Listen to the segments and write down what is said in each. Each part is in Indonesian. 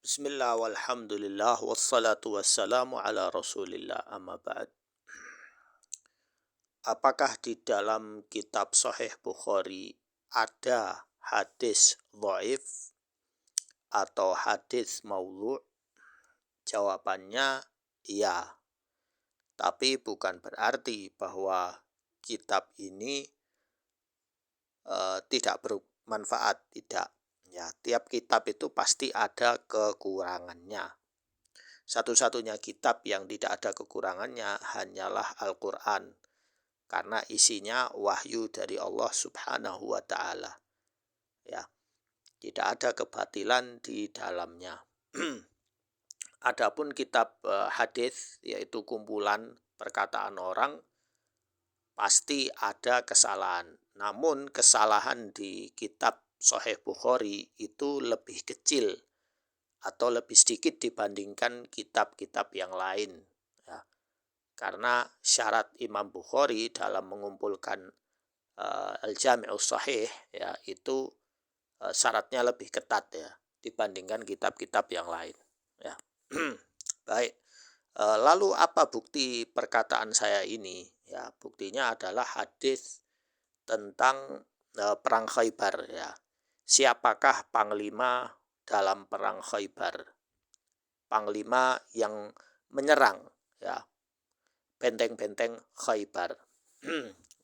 Bismillah walhamdulillah wassalatu wassalamu ala rasulillah amma ba'd. Apakah di dalam kitab Sahih Bukhari ada hadis dhaif atau hadis maudhu'? Jawabannya iya. Tapi bukan berarti bahwa kitab ini tidak bermanfaat, tidak. Ya, tiap kitab itu pasti ada kekurangannya. Satu-satunya kitab yang tidak ada kekurangannya hanyalah Al-Quran, karena isinya wahyu dari Allah Subhanahu wa Ta'ala. Ya, tidak ada kebatilan di dalamnya. Adapun kitab hadis, yaitu kumpulan perkataan orang, pasti ada kesalahan. Namun kesalahan di kitab Sahih Bukhari itu lebih kecil atau lebih sedikit dibandingkan kitab-kitab yang lain. Ya. Karena syarat Imam Bukhari dalam mengumpulkan Al-Jami'us Sahih, ya, itu syaratnya lebih ketat, ya, dibandingkan kitab-kitab yang lain. Ya. Baik. Lalu apa bukti perkataan saya ini? Ya, buktinya adalah hadis tentang perang Khaybar, ya. Siapakah panglima dalam perang Khaybar? Panglima yang menyerang, ya, benteng-benteng Khaybar.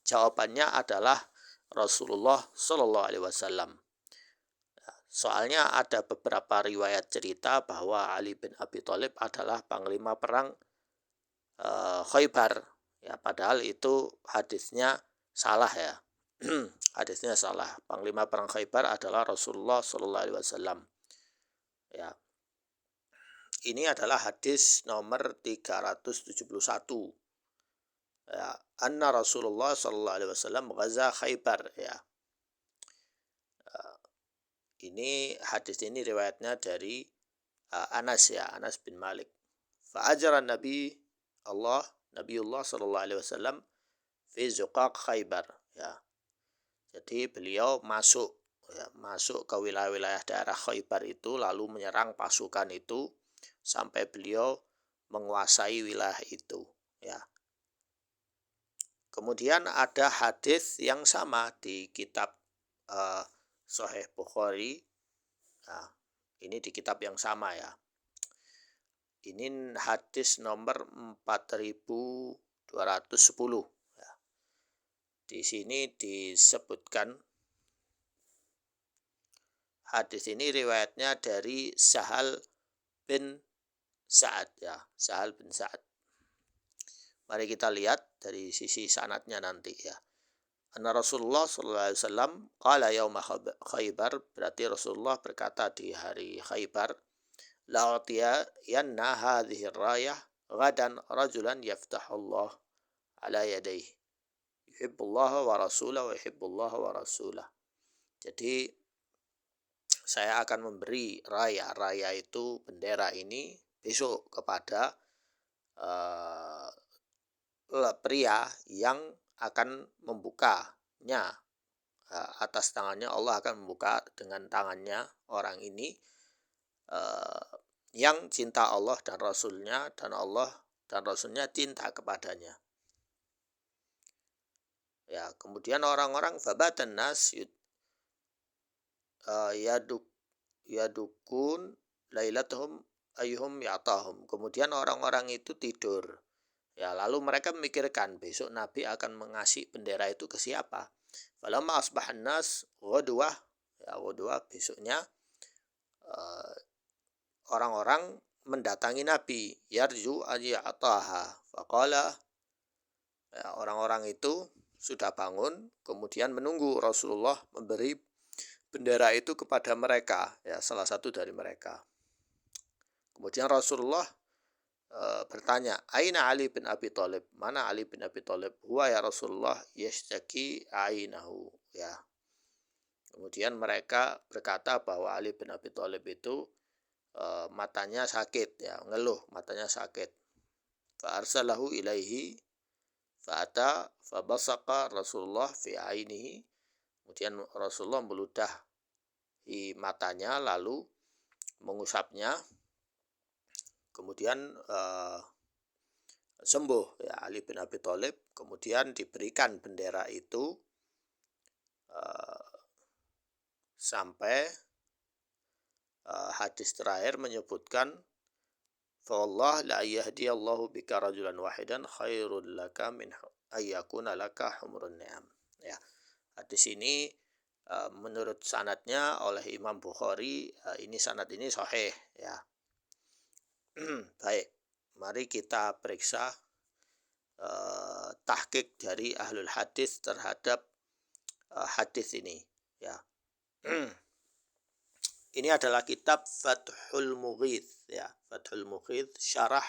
Jawabannya adalah Rasulullah Shallallahu Alaihi Wasallam. Soalnya ada beberapa riwayat cerita bahwa Ali bin Abi Thalib adalah panglima perang Khaybar. Ya, padahal itu hadisnya salah, ya. Hadisnya salah. Panglima perang Khaybar adalah Rasulullah Shallallahu Alaihi Wasallam. Ya. Ini adalah hadis nomor 371. Ya, anna Rasulullah Shallallahu Alaihi Wasallam ghaza Khaybar. Ya. Ini hadis ini riwayatnya dari Anas, ya, Anas bin Malik. Fa'ajara Nabiullah Shallallahu Alaihi Wasallam fi zuqaq Khaybar. Ya. Jadi beliau masuk ke wilayah-wilayah daerah Khaybar itu, lalu menyerang pasukan itu sampai beliau menguasai wilayah itu. Ya. Kemudian ada hadis yang sama di kitab Sahih Bukhari. Nah, ini di kitab yang sama, ya. Ini hadis nomor 4210. Ya. Di sini disebutkan hadis ini riwayatnya dari Sahal bin Sa'ad, ya, Sahal bin Sa'ad. Mari kita lihat dari sisi sanadnya nanti, ya. Anna Rasulullah sallallahu alaihi wasallam qala yauma Khaybar, berarti Rasulullah berkata di hari Khaybar, la'utiyanna hadhihi rayah ghadan rajulan yaftahullah ala yadayhi yuhibbullah wa rasulahu wa yuhibbullah wa rasulah. Jadi saya akan memberi raya itu, bendera ini, besok kepada pria yang akan membukanya. Atas tangannya Allah akan membuka dengan tangannya orang ini yang cinta Allah dan Rasulnya, dan Allah dan Rasulnya cinta kepadanya. Ya, kemudian orang-orang fabatan nas yadukun lailatuhum ayyuhum ya'tahum. Kemudian orang-orang itu tidur. Ya, lalu mereka memikirkan besok Nabi akan mengasih bendera itu ke siapa. Falamma asbahan nas ghadwah, ya, ghadwah besoknya orang-orang mendatangi Nabi, yarju ayyataha. Faqala, ya, orang-orang itu sudah bangun, kemudian menunggu Rasulullah memberi bendera itu kepada mereka, ya, salah satu dari mereka. Kemudian Rasulullah bertanya, Aina Ali bin Abi Thalib? Mana Ali bin Abi Thalib? Huwa ya Rasulullah yashtaki ainahu. Ya. Kemudian mereka berkata bahwa Ali bin Abi Thalib itu matanya sakit, ya, ngeluh, matanya sakit. Fa arsalahu ilaihi fa'ata fabasaqa Rasulullah fi ainihi. Kemudian Rasulullah meludahi matanya, lalu mengusapnya, kemudian sembuh ya Ali bin Abi Thalib, kemudian diberikan bendera itu sampai hadis terakhir menyebutkan fawallah la yahdiyallahu bika rajulan wahidan khairul laka min ayyakuna laka humrun ni'am. Ya, hadis ini menurut sanadnya oleh Imam Bukhari, ini sanad ini sahih ya. Baik, mari kita periksa tahqiq dari ahlul hadis terhadap hadis ini ya. Ini adalah kitab Fathul Mughith ya, Fathul Mughith syarah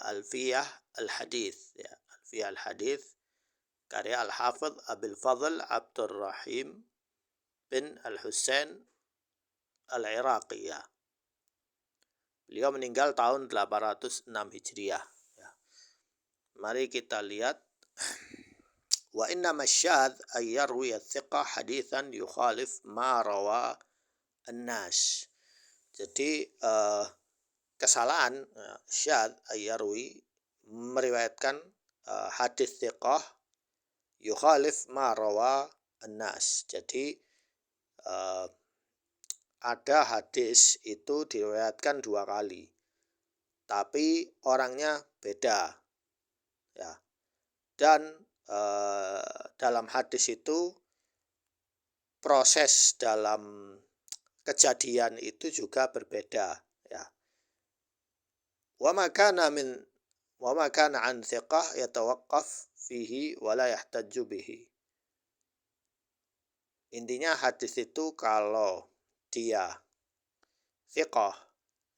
Alfiyah Al-Hadith ya, Alfiyah Al-Hadith karya Al-Hafidh Abil Fadl Abdurrahim bin Al-Husain Al-Iraqi ya. Beliau meninggal tahun 806 Hijriah ya. Mari kita lihat. Wa innama syadz ay yarwi ats-thiqah haditsan yukhalif ma rawa an-nas. Jadi kesalahan syadz ay yarwi meriwayatkan hadis thiqah yukhalif ma rawa an-nas. Jadi ada hadis itu diriwayatkan 2 kali, tapi orangnya beda ya. Dan dalam hadis itu proses dalam kejadian itu juga berbeda ya. Wa ma kana an thiqah yatawaqqaf fihi wa la yahtajju bihi. Intinya hadis itu kalau dia thiqah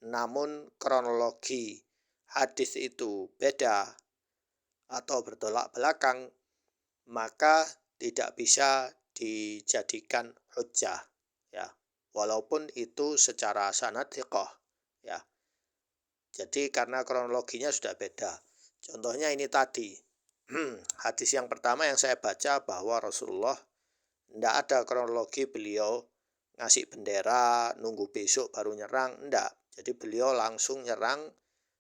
namun kronologi hadis itu beda atau bertolak belakang, maka tidak bisa dijadikan hujjah ya, walaupun itu secara sanad thiqah ya. Jadi karena kronologinya sudah beda. Contohnya ini tadi hadis yang pertama yang saya baca bahwa Rasulullah tidak ada kronologi beliau ngasih bendera nunggu besok baru nyerang, enggak. Jadi beliau langsung nyerang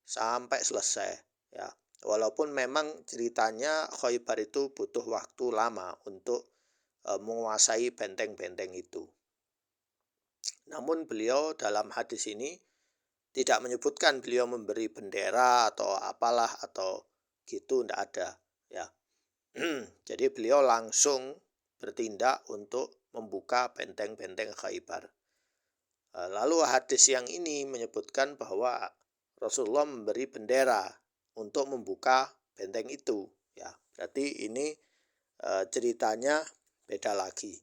sampai selesai ya. Walaupun memang ceritanya Khaybar itu butuh waktu lama untuk menguasai benteng-benteng itu. Namun beliau dalam hadis ini tidak menyebutkan beliau memberi bendera atau apalah atau gitu, tidak ada ya. Jadi beliau langsung bertindak untuk membuka benteng-benteng Khaybar. Lalu hadis yang ini menyebutkan bahwa Rasulullah memberi bendera untuk membuka benteng itu ya. Berarti ini ceritanya beda lagi.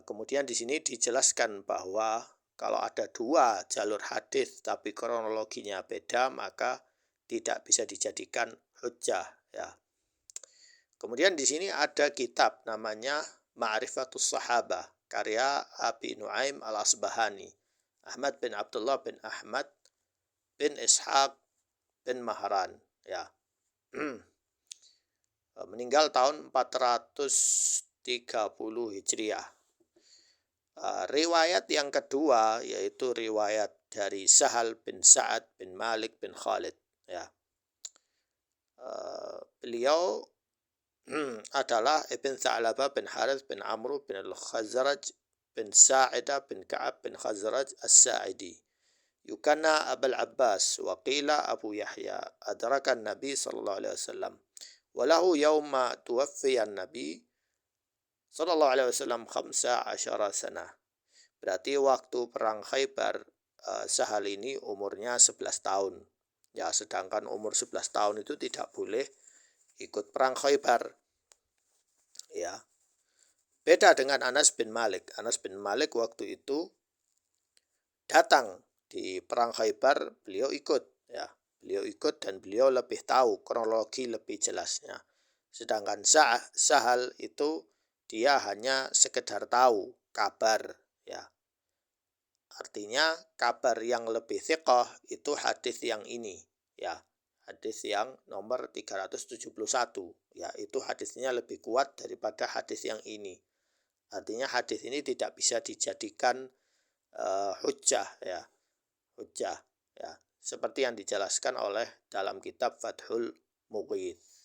Kemudian di sini dijelaskan bahwa kalau ada 2 jalur hadis tapi kronologinya beda, maka tidak bisa dijadikan hujjah ya. Kemudian di sini ada kitab namanya Ma'rifatus Sahabah karya Abi Nuaim Al-Asbahani, Ahmad bin Abdullah bin Ahmad bin Ishaq bin Mahran ya. Meninggal tahun 430 Hijriah. Riwayat yang kedua yaitu riwayat dari Sahal bin Sa'ad bin Malik bin Khalid ya. Beliau adalah Ibn Tha'labah bin Harith bin Amr bin Al-Khazraj bin Sa'idah bin Ka'ab bin Khazraj As-Sa'idi. Yukanna Abul Abbas wa qila Abu Yahya adraka Nabi sallallahu alaihi wasallam walahu yawma tuwaffiya Nabi sallallahu alaihi wasallam 15 sanah. Berarti waktu perang Khaybar Sahal ini umurnya 11 tahun. Ya, sedangkan umur 11 tahun itu tidak boleh ikut perang Khaybar. Ya. Beda dengan Anas bin Malik. Anas bin Malik waktu itu datang di perang Khaybar, beliau ikut ya. Beliau ikut dan beliau lebih tahu kronologi lebih jelasnya. Sedangkan Sahal itu dia hanya sekedar tahu kabar ya. Artinya kabar yang lebih thiqah itu hadis yang ini ya. Hadis yang nomor 371 ya, itu hadisnya lebih kuat daripada hadis yang ini. Artinya hadis ini tidak bisa dijadikan hujjah ya, hujjah ya, seperti yang dijelaskan oleh dalam kitab Fathul Mughith.